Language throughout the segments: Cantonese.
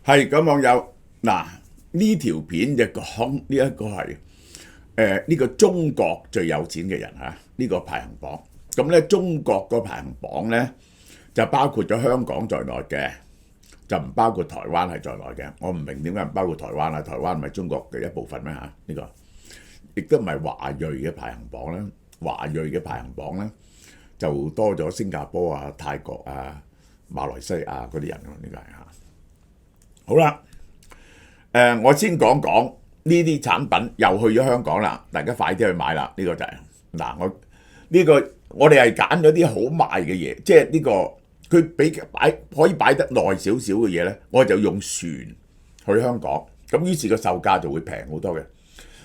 係咁網友嗱，呢條片就講呢一個係呢個中國最有錢嘅人嚇，呢個排行榜。咁咧中國個排行榜咧就包括咗香港在內嘅，就唔包括台灣係在內嘅。我唔明點解唔包括台灣啊？台灣唔係中國嘅一部分咩嚇？呢個亦都唔係華裔嘅排行榜啦。華裔嘅排行榜咧就多咗新加坡啊、泰國啊、馬來西亞嗰啲人咯，呢個係嚇。好啦，我先講講呢啲產品又去咗香港啦，大家快啲去買啦！呢個就係嗱，我哋係揀咗啲好賣嘅嘢，即係呢個佢可以擺得耐少少嘅嘢咧，我就用船去香港，咁於是個售價就會平好多嘅。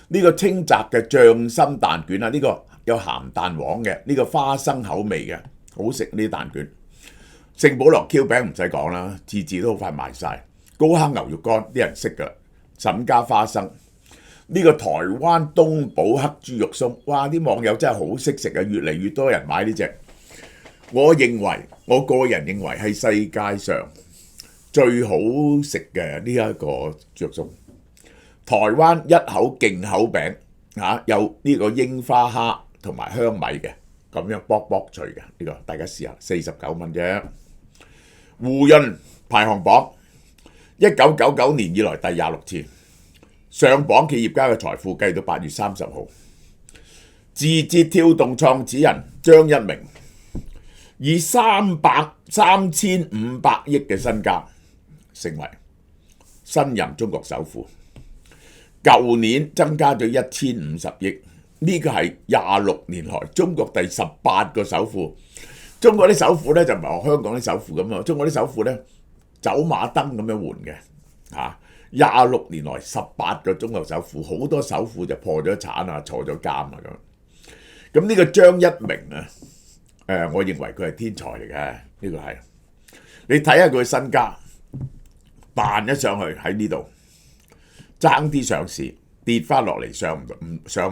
呢個清澤嘅醬心蛋卷啊，呢個有鹹蛋黃嘅，呢個花生口味嘅，好食呢啲蛋卷。聖保羅 Q 餅唔使講啦，次次都好快賣晒。高坑牛肉乾啲人識㗎，沈家花生。呢個台灣東寶黑豬肉鬆，哇！啲網友真係好識食啊，越嚟越多人買呢隻。我個人認為係世界上最好食嘅呢一個豬肉鬆。台灣一口勁口餅嚇，有呢個櫻花蝦同埋香米嘅，咁樣卜卜脆嘅呢個，大家試下，49蚊啫。胡潤排行榜1999年以來第26次上榜，企業家嘅財富計到8月30號。字節跳動創始人張一鳴以3500億嘅身家成為新任中國首富。舊年增加咗1050億，呢個係26年來中國第18個首富。中國啲首富咧就唔係學香港啲首富咁啊，中國啲首富咧走馬燈咁樣換嘅嚇。26年來18個中國首富，好多首富就破咗產啊，坐咗監啊咁。咁呢個張一鳴啊，我認為佢係天才嚟嘅，呢個係你睇下佢身家，彈咗上去喺呢度，爭啲上市，跌翻落嚟上唔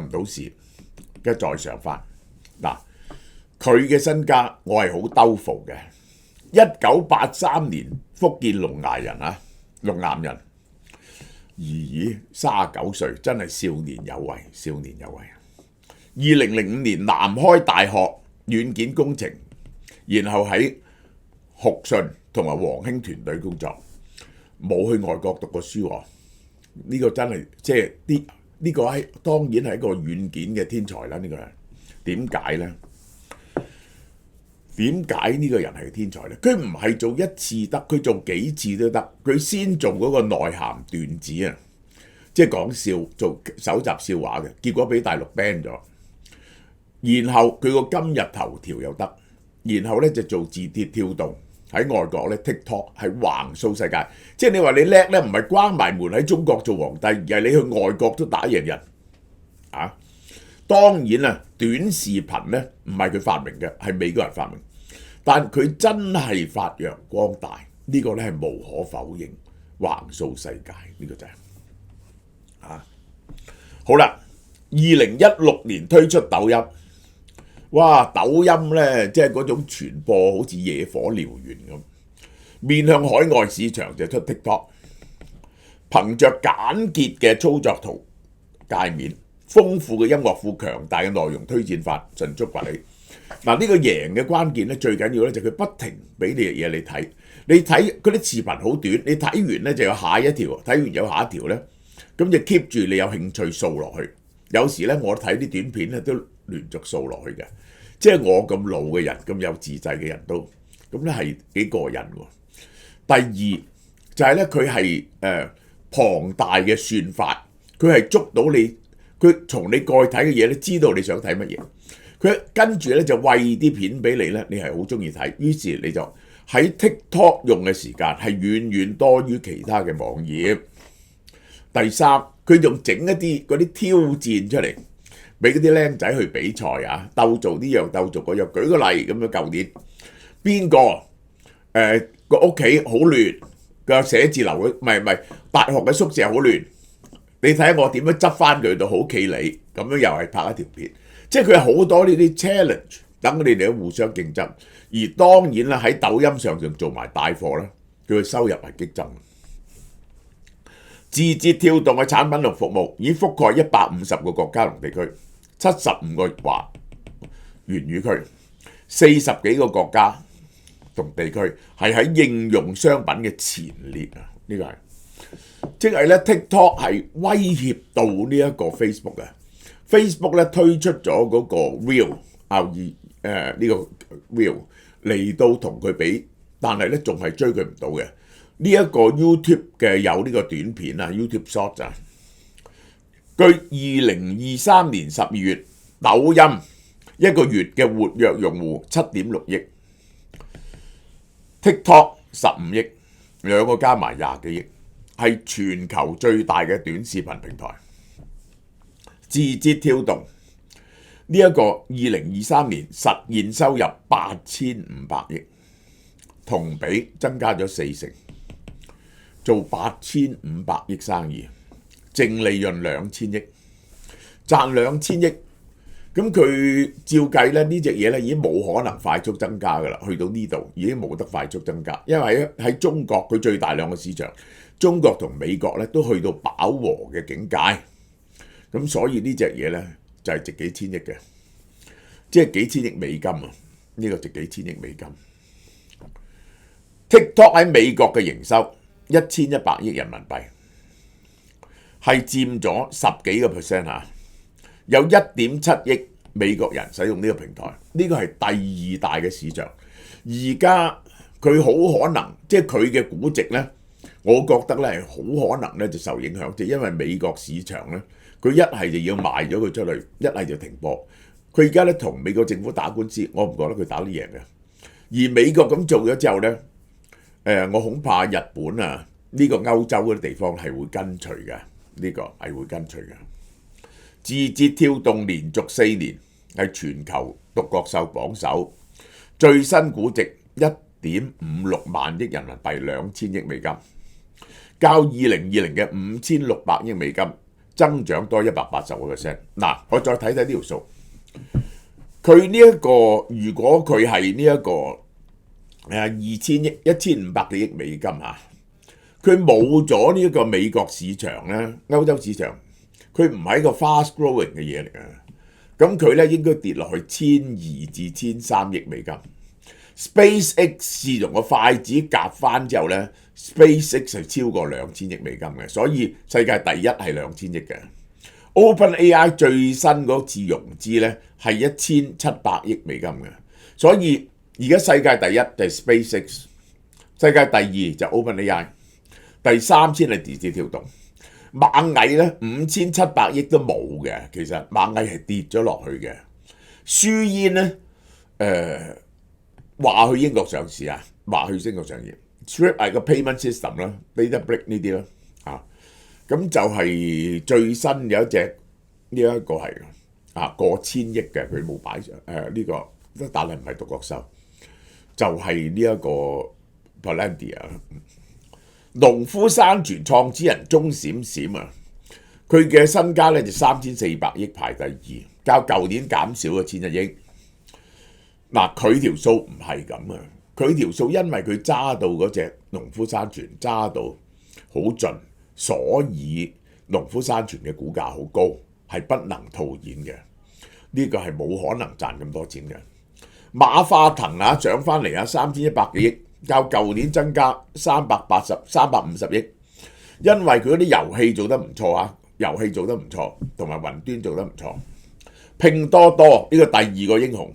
到市，跟住再上翻嗱。佢嘅身家我係好兜伏嘅。1983年福建龍岩人，39歲，真係少年有為。2005年南開大學軟件工程，然後喺學信同埋黃興團隊工作，冇去外國讀過書喎。呢個真係即係呢個係當然係一個軟件嘅天才啦。呢個係點解呢？點解呢個人係天才呢？佢唔係做一次得，佢做幾次都得。佢先做嗰個內涵段子啊，即係講笑，做搜集笑話嘅，結果俾大陸 ban 咗。然後佢個今日頭條又得，然後咧就做字節跳動喺外國咧 TikTok 係橫掃世界。即係你話你叻咧，唔係關埋門喺中國做皇帝，而係你去外國都打贏人啊！當然啦，短視頻咧唔係佢發明嘅，係美國人發明。但佢真係發揚光大，呢個咧係無可否認，橫掃世界呢個就係好啦。2016年推出抖音，哇！抖音咧即係嗰種傳播好似野火燎原咁，面向海外市場就出 TikTok， 憑着簡潔嘅操作圖界面、豐富嘅音樂庫、強大嘅內容推薦法，迅速崛起。嗱，呢個贏嘅關鍵咧，最緊要咧就佢不停俾你嘢你睇，你睇嗰啲視頻好短，你睇完咧就有下一條，睇完有下一條咧，咁就 keep 住你有興趣掃落去。有時咧我睇啲短片咧都連續掃落去嘅，即係我咁老嘅人，咁有自制嘅人都，咁咧係幾過癮喎。第二就係咧佢係龐大嘅算法，佢係捉到你，佢從你過去睇嘅嘢咧，知道你想睇乜嘢。佢跟住咧就餵啲片俾你咧，你係好中意睇，於是你就喺 TikTok 用嘅時間係遠遠多於其他嘅網頁。第三，佢仲整一啲嗰啲挑戰出嚟，俾嗰啲僆仔去比賽啊，鬥做呢樣鬥做嗰樣。舉個例咁樣，舊年邊個個屋企好亂，個寫字樓唔係大學嘅宿舍好亂，你睇下我點樣執翻佢到好企理，咁樣又係拍一條片。即係佢有好多呢啲 challenge，等你哋互相競爭。而當然啦，喺抖音上仲做埋帶貨啦，佢嘅收入係激增。字節跳動嘅產品同服務已覆蓋150個國家同地區，75個元語區，40幾個國家同地區係喺應用商品嘅前列啊！呢個係即係咧 TikTok 係威脅到呢一個 Facebook 嘅。Facebook 咧推出咗嗰個 Reel 呢個 Reel 嚟到同佢比，但係咧仲係追佢唔到嘅。呢一個 YouTube 嘅有呢個短片啊 ，YouTube Short 啊，據2023年12月抖音一個月嘅活躍用戶7.6億 ，TikTok 15億，兩個加埋20幾億，係全球最大嘅短視頻平台。字節跳動呢一個2023年實現收入8500億，同比增加咗40%，做8500億生意，淨利潤2000億，賺2000億。咁佢照計咧，呢隻嘢咧已經冇可能快速增加噶啦，去到呢度已經冇得快速增加，因為喺中國佢最大兩個市場，中國同美國咧都去到飽和嘅境界，咁所以呢隻嘢咧就係值幾千億嘅，即係幾千億美金啊！呢個值幾千億美金。TikTok 喺美國嘅營收1100億人民幣，係佔咗10幾個%嚇。有1.7億美國人使用呢個平台，呢個係第2大嘅市場。而家佢好可能，即係佢嘅估值呢，我覺得咧係好可能咧就受影響，就因為美國市場咧，佢一係就要賣咗佢出去，一係就停播。佢而家咧同美國政府打官司，我唔覺得佢打得贏嘅。而美國咁做咗之後咧，我恐怕日本啊呢個歐洲嗰啲地方係會跟隨嘅，呢個係會跟隨嘅。字節跳動連續4年係全球獨角獸榜首，最新估值1.56萬億人民幣，2000億美金，較2020嘅5600億美金增長多180%。嗱，我再睇睇呢條數，佢呢一個如果佢係呢一個2000億1500幾億美金嚇，佢冇咗呢一個美國市場咧，歐洲市場。佢唔係一個 fast growing 嘅嘢嚟嘅，咁佢咧應該跌落去1200至1300億美金。SpaceX 自從個筷子夾翻之後咧 ，SpaceX 係超過2000億美金嘅，所以世界第一係2000億嘅。OpenAI 最新嗰次融資咧係1700億美金嘅，所以而家世界第一就係 SpaceX， 世界第二就 OpenAI， 第三先係字節跳動。螞蟻咧5700億都冇嘅，其實螞蟻係跌咗落去嘅。舒煙咧話去英國上市啊，話去英國上市 ，Stripe 係個 payment system 啦 ，Databricks 呢啲啦，咁就係最新有一隻呢一個係過千億嘅，佢冇擺上呢個，但係唔係獨角獸，就係呢一個 Palantir。農夫山泉創始人鐘閃閃啊，佢嘅身家咧就3400億，排第2，較舊年減少咗11億。嗱，佢條數唔係咁啊，佢條數因為佢揸到嗰隻農夫山泉揸到好盡，所以農夫山泉嘅股價好高，係不能套現嘅。呢個係冇可能賺咁多錢嘅。馬化騰漲翻嚟3100幾億。較舊年增加350億，因為佢嗰啲遊戲做得唔錯啊，遊戲做得唔錯，同埋雲端做得唔錯。拼多多呢個第2個英雄，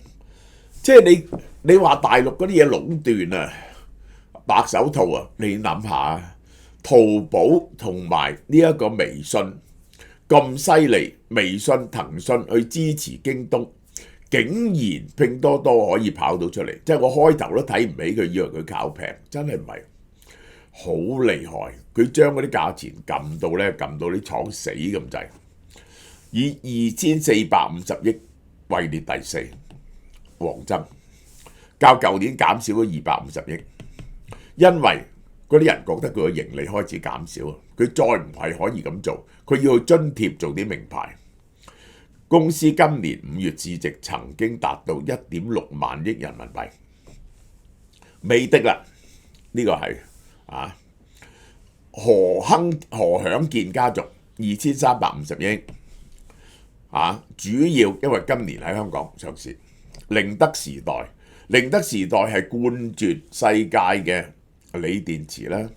即係你話大陸嗰啲嘢壟斷啊，白手套啊，你諗下啊，淘寶同埋呢一個微信咁犀利，微信、騰訊去支持京東。竟然拼多多可以跑到出嚟，即係我開頭都睇唔起佢，以為佢靠平，真係唔係，好厲害。佢將嗰啲價錢撳到啲廠死咁滯，以2450億位列第4，黃崢較舊年減少咗250億，因為嗰啲人覺得佢嘅盈利開始減少，佢再唔係可以咁做，佢要去津貼做啲名牌。公司今年5月市值曾經達到1.6萬億人民幣，未的啦，呢個係何享健家族2350億主要因為今年喺香港上市。寧德時代係冠絕世界嘅鋰電池啦，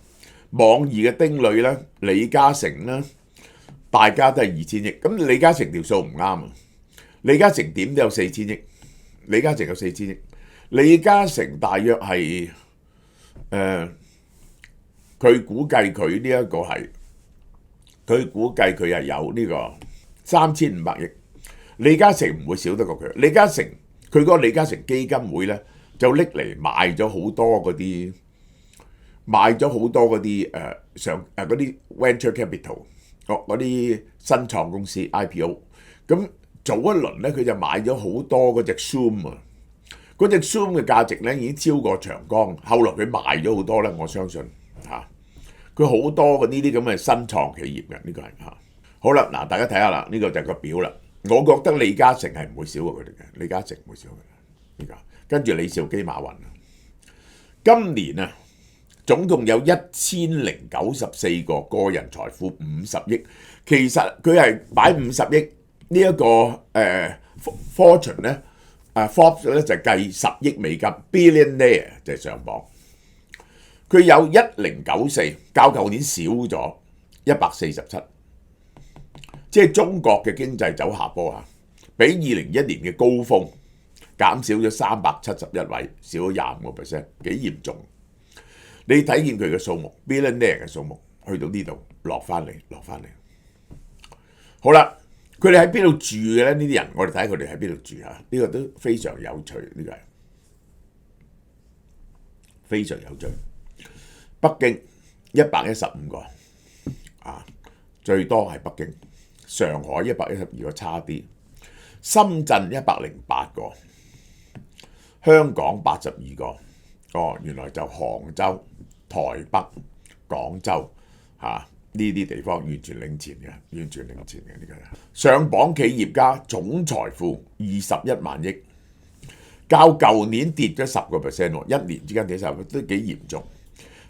網易嘅丁磊啦，李嘉誠啦，大家都係2000億。咁李嘉誠條數唔啱啊！李嘉誠點都有4000億，李嘉誠有4000億。李嘉誠大約係佢估計佢呢一個係，佢估計佢係有呢個3500億。李嘉誠唔會少得過佢。李嘉誠佢嗰個李嘉誠基金會咧，就拎嚟賣咗好多嗰啲嗰啲 venture capital 嗰啲新創公司 IPO。咁早一輪咧，佢就買咗好多嗰隻 Zoom 啊，嗰隻 Zoom 嘅價值咧已經超過長江。後來佢賣咗好多咧，我相信佢好多嘅呢啲咁嘅新創企業嘅呢個係好啦，嗱大家睇下啦，呢個就係個表啦。我覺得李嘉誠係唔會少過佢哋嘅，李嘉誠唔會少過佢哋。跟住李兆基、馬雲，今年總共有1094個人財富50億。其實佢係擺50億呢一個Fortune 咧，Forbes 咧就計10億美金 ，billionaire 就係上榜。佢有1094，較舊年少咗147。即係中國嘅經濟走下坡比2021年嘅高峰減少咗371位，少咗25%，幾嚴重。你睇見佢嘅數目 ，billionaire 嘅數目去到呢度落翻嚟。好啦，佢哋喺邊度住嘅咧？呢啲人我哋睇佢哋喺邊度住呢個都非常有趣，呢個係非常有趣。北京115個最多係北京。上海112個差啲，深圳108個，香港82個。原來就杭州、台北、廣州呢啲地方完全領前嘅，呢個上榜企業家總財富21萬億，較舊年跌咗10%，一年之間跌10%都幾嚴重。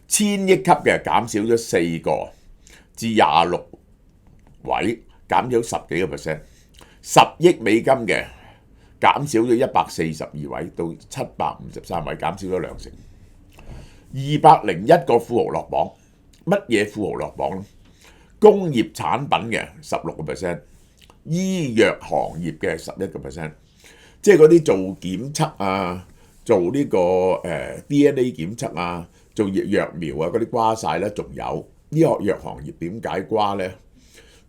1000億級嘅減少咗4個至26位。減咗10幾個%，10億美金嘅減少咗142位到753位，減少咗20%。201個富豪落榜，乜嘢富豪落榜咧？工業產品嘅16%，醫藥行業嘅11%，即係嗰啲做檢測做呢個DNA 檢測做藥苗嗰啲瓜晒啦。仲有醫學藥行業點解瓜咧？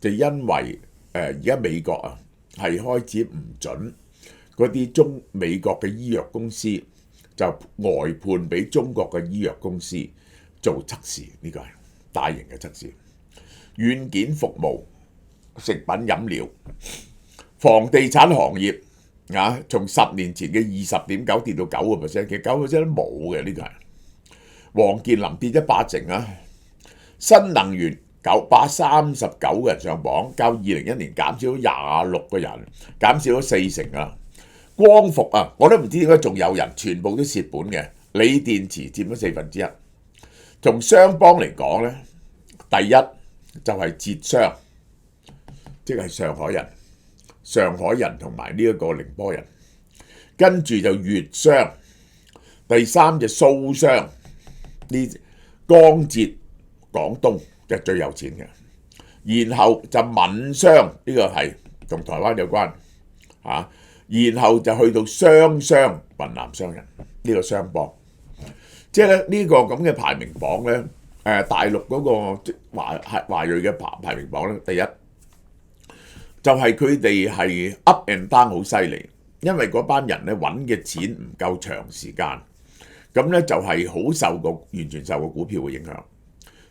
就因為而家美國係開始唔準嗰啲美國嘅醫藥公司就外判俾中國嘅醫藥公司做測試，呢個係大型嘅測試。軟件服務、食品飲料、房地產行業從10年前嘅20.9跌到9%，其實9%都冇嘅，呢個係。王健林跌咗80%新能源939人上榜，較2021年減少26個人，減少咗40%。光伏我都唔知點解仲有人，全部都蝕本嘅。鋰電池佔咗1/4。從商幫嚟講咧，第一就係浙商，即係上海人同埋呢一個寧波人，跟住就粵商，第三就蘇商，呢江浙廣東嘅最有錢嘅，然後就閩商，呢個係同台灣有關然後就去到湘商，雲南商人，呢個商幫，即係咧呢個咁嘅排名榜咧，大陸嗰個華裔嘅排名榜咧，第一就係佢哋係 up and down 好犀利，因為嗰班人咧揾嘅錢唔夠長時間，咁咧就係好完全受個股票嘅影響。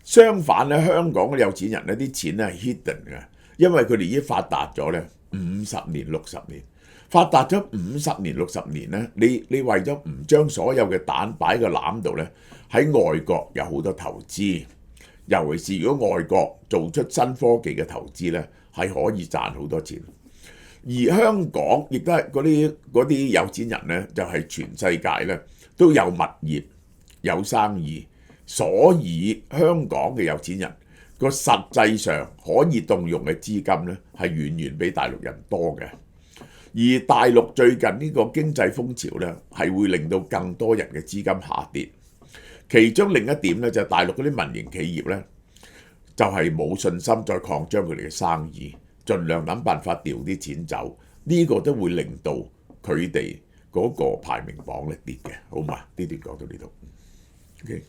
相反咧，香港嘅有錢人咧啲錢咧係 hidden 嘅，因為佢哋已經發達咗咧50年60年，發達咗50年60年咧，你為咗唔將所有嘅蛋擺喺個籃度咧，喺外國有好多投資，尤其是如果外國做出新科技嘅投資咧，係可以賺好多錢。而香港亦都係嗰啲有錢人咧，就係全世界咧都有物業有生意。所以香港嘅有錢人個實際上可以動用嘅資金咧，係遠遠比大陸人多嘅。而大陸最近呢個經濟風潮咧，係會令到更多人嘅資金下跌。其中另一點咧，就係大陸嗰啲民營企業咧，就係冇信心再擴張佢哋嘅生意，盡量諗辦法調啲錢走。呢個都會令到佢哋嗰個排名榜咧跌嘅。好嘛？呢段講到呢度。OK。